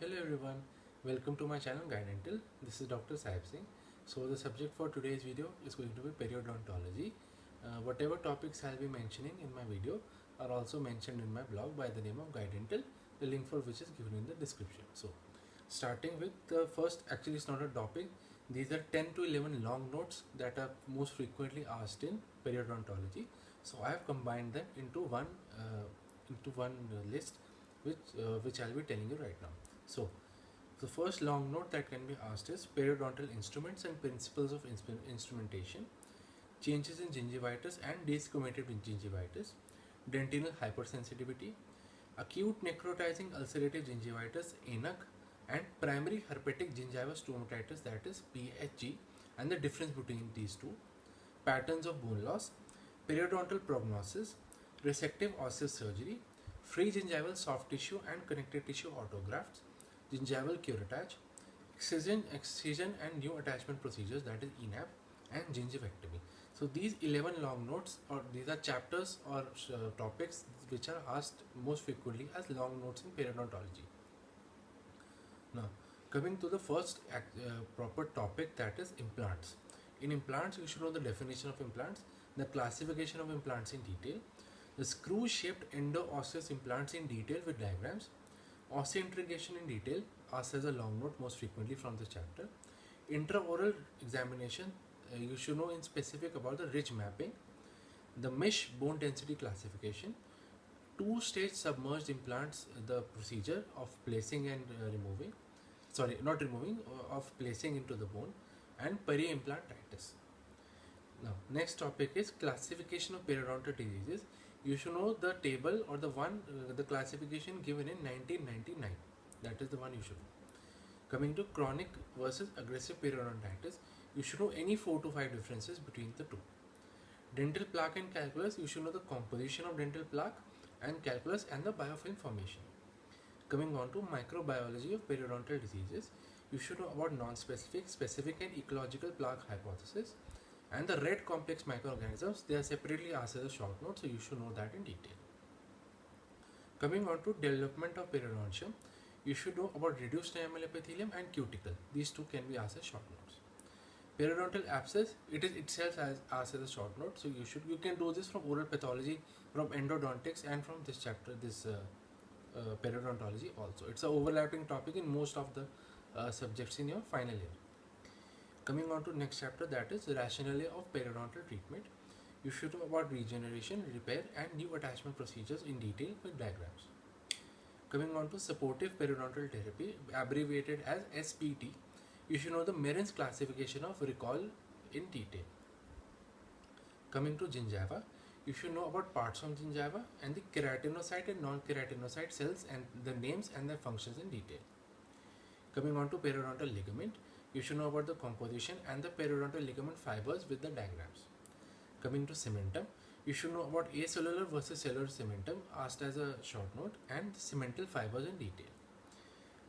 Hello everyone, welcome to my channel Guidental. This is Dr. Saib Singh. So the subject for today's video is going to be periodontology. Whatever topics I'll be mentioning in my video are also mentioned in my blog by the name of Guidental, the link for which is given in the description. So starting with the first, actually it's not a topic, these are 10 to 11 long notes that are most frequently asked in periodontology. So I have combined them into one list which I'll be telling you right now. So, the first long note that can be asked is periodontal instruments and principles of instrumentation, changes in gingivitis and desquamated gingivitis, dentinal hypersensitivity, acute necrotizing ulcerative gingivitis (ANUC), and primary herpetic gingival stomatitis, that is PHG, and the difference between these two, patterns of bone loss, periodontal prognosis, resective osseous surgery, free gingival soft tissue and connective tissue autografts, gingival curettage, excision and new attachment procedures, that is ENAP, and gingivectomy. So these 11 long notes, or these are chapters or topics which are asked most frequently as long notes in periodontology. Now, coming to the first proper topic, that is implants. In implants, you should know the definition of implants, the classification of implants in detail, the screw-shaped endo-osseous implants in detail with diagrams, osseointegration in detail, asked as a long note most frequently from this chapter, intraoral examination, you should know in specific about the ridge mapping, the mesh bone density classification, two-stage submerged implants, the procedure of placing and removing, sorry, not removing, of placing into the bone, and peri-implantitis. Now, next topic is classification of periodontal diseases. You should know the table or the classification given in 1999. That is the one you should know. Coming to chronic versus aggressive periodontitis, you should know any 4 to 5 differences between the two. Dental plaque and calculus, you should know the composition of dental plaque and calculus and the biofilm formation. Coming on to microbiology of periodontal diseases, you should know about non-specific, specific and ecological plaque hypothesis, and the red complex microorganisms. They are separately asked as a short note, so you should know that in detail. Coming on to development of periodontium, you should know about reduced enamel epithelium and cuticle. These two can be asked as short notes. Periodontal abscess, it is itself asked as a short note, so you can do this from oral pathology, from endodontics, and from this chapter, this periodontology also. It's an overlapping topic in most of the subjects in your final year. Coming on to next chapter, that is rationale of periodontal treatment. You should know about regeneration, repair, and new attachment procedures in detail with diagrams. Coming on to supportive periodontal therapy, abbreviated as SPT, you should know the Meren's classification of recall in detail. Coming to gingiva, you should know about parts of gingiva and the keratinocyte and non-keratinocyte cells and the names and their functions in detail. Coming on to periodontal ligament, you should know about the composition and the periodontal ligament fibers with the diagrams. Coming to cementum, you should know about acellular versus cellular cementum, asked as a short note, and the cemental fibers in detail.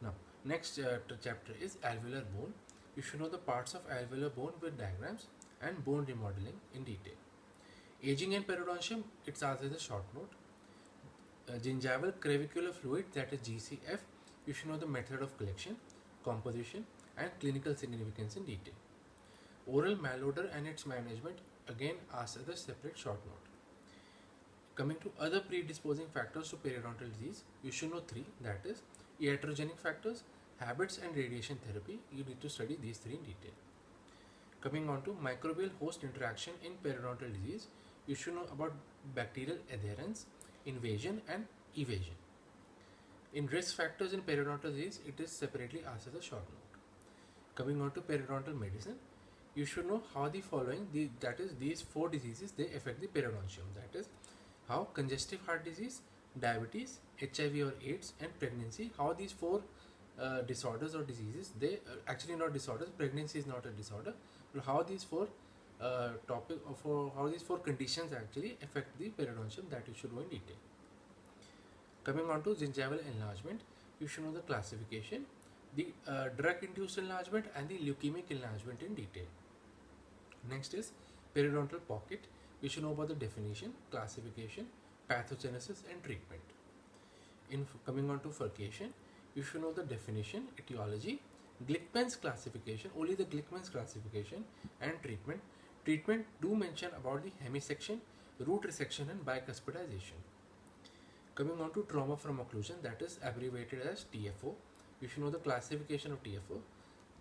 Now, next chapter is alveolar bone. You should know the parts of alveolar bone with diagrams and bone remodeling in detail. Aging and periodontium, it's asked as a short note. Gingival crevicular fluid, that is GCF, you should know the method of collection, composition, and clinical significance in detail. Oral malodor and its management, again asked as a separate short note. Coming to other predisposing factors to periodontal disease, you should know 3, that is iatrogenic factors, habits, and radiation therapy. You need to study these 3 in detail. Coming on to microbial host interaction in periodontal disease, you should know about bacterial adherence, invasion, and evasion. In risk factors in periodontal disease, it is separately asked as a short note. Coming on to periodontal medicine, you should know how the following, that is these 4 diseases, they affect the periodontium. That is how congestive heart disease, diabetes, HIV or AIDS, and pregnancy, how these 4 disorders or diseases, they actually not disorders, pregnancy is not a disorder, but how these 4 how these 4 conditions actually affect the periodontium, that you should know in detail. Coming on to gingival enlargement, you should know the classification, the drug-induced enlargement, and the leukemic enlargement in detail. Next is periodontal pocket. You should know about the definition, classification, pathogenesis, and treatment. In coming on to furcation, you should know the definition, etiology, Glickman's classification, only the Glickman's classification, and treatment. Treatment do mention about the hemisection, root resection, and bicuspidization. Coming on to trauma from occlusion, that is abbreviated as TFO. You should know the classification of TFO,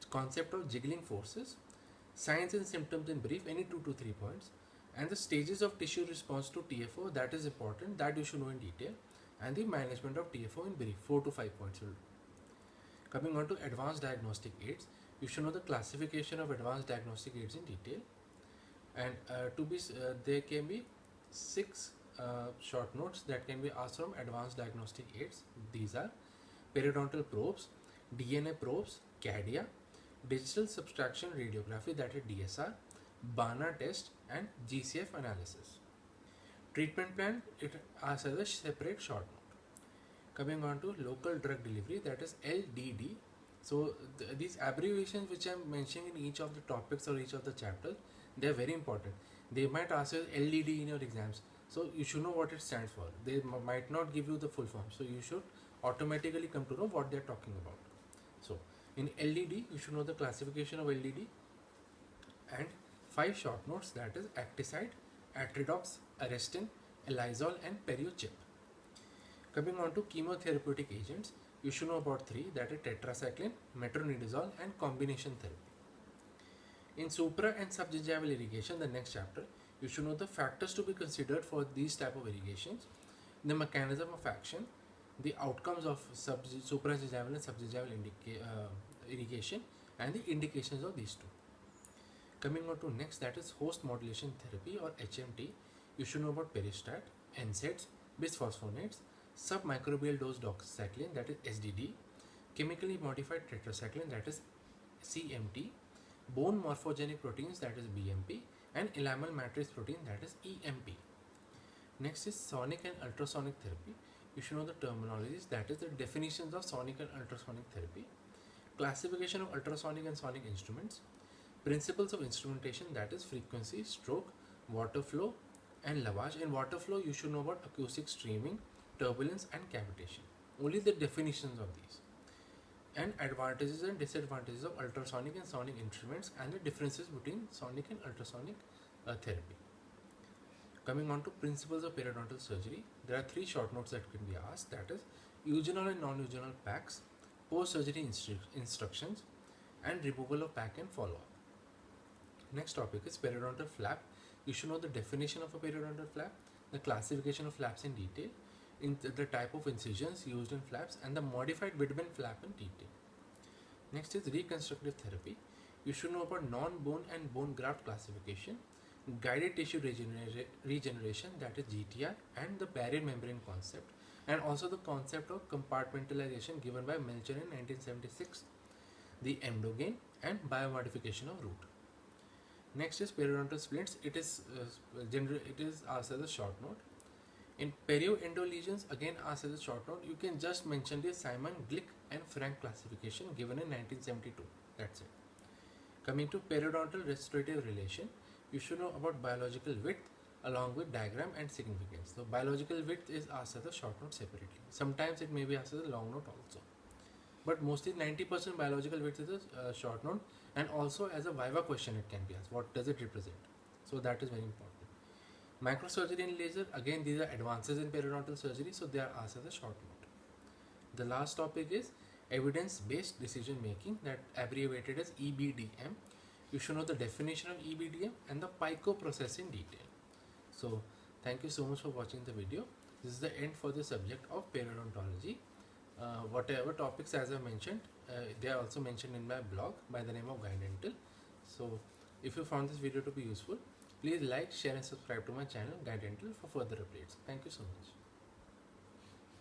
concept of jiggling forces, signs and symptoms in brief, any 2 to 3 points, and the stages of tissue response to TFO, that is important, that you should know in detail, and the management of TFO in brief, 4 to 5 points will do. Coming on to advanced diagnostic aids, you should know the classification of advanced diagnostic aids in detail, and there can be 6 short notes that can be asked from advanced diagnostic aids. These are periodontal probes, DNA probes, CADIA, digital subtraction radiography, that is DSR, BANA test, and GCF analysis. Treatment plan, it asks as a separate short note. Coming on to local drug delivery, that is LDD. So these abbreviations which I am mentioning in each of the topics or each of the chapters, they are very important. They might ask you LDD in your exams, so you should know what it stands for. They might not give you the full form, so you should automatically come to know what they are talking about. So in LDD, you should know the classification of LDD and 5 short notes, that is Acticide, Atridox, Arestin, Elizol, and Periochip. Coming on to chemotherapeutic agents, you should know about 3, that is tetracycline, metronidazole, and combination therapy. In supra and subgingival irrigation, the next chapter, you should know the factors to be considered for these type of irrigations, the mechanism of action, the outcomes of supragingival and subgingival irrigation, and the indications of these two. Coming on to next, that is host modulation therapy or HMT. You should know about Peristat, NSAIDs, bisphosphonates, submicrobial dose doxycycline, that is SDD, chemically modified tetracycline, that is CMT, bone morphogenic proteins, that is BMP, and enamel matrix protein, that is EMP. Next is sonic and ultrasonic therapy. You should know the terminologies, that is the definitions of sonic and ultrasonic therapy, classification of ultrasonic and sonic instruments, principles of instrumentation, that is frequency, stroke, water flow, and lavage. In water flow, you should know about acoustic streaming, turbulence, and cavitation. Only the definitions of these. And advantages and disadvantages of ultrasonic and sonic instruments and the differences between sonic and ultrasonic therapy. Coming on to principles of periodontal surgery, there are 3 short notes that can be asked, that is eugenol and non-eugenol packs, post-surgery instructions, and removal of pack and follow-up. Next topic is periodontal flap. You should know the definition of a periodontal flap, the classification of flaps in detail, in the type of incisions used in flaps, and the modified Widman flap in detail. Next is reconstructive therapy. You should know about non-bone and bone graft classification, guided tissue regeneration, that is GTR, and the barrier membrane concept, and also the concept of compartmentalization given by Melcher in 1976, the endogain, and biomodification of root. Next is periodontal splints. It is asked as a short note. In perioendo lesions, again asked as a short note, you can just mention the Simon, Glick, and Frank classification given in 1972. That's it. Coming to periodontal restorative relation, you should know about biological width along with diagram and significance. So biological width is asked as a short note separately. Sometimes it may be asked as a long note also. But mostly 90% biological width is a short note, and also as a viva question it can be asked. What does it represent? So that is very important. Microsurgery and laser, again these are advances in periodontal surgery, so they are asked as a short note. The last topic is evidence-based decision making, that abbreviated as EBDM. You should know the definition of EBDM and the PICO process in detail. So thank you so much for watching the video. This is the end for the subject of periodontology. Whatever topics as I mentioned, they are also mentioned in my blog by the name of GuideDental. So if you found this video to be useful, please like, share, and subscribe to my channel GuideDental for further updates. Thank you so much.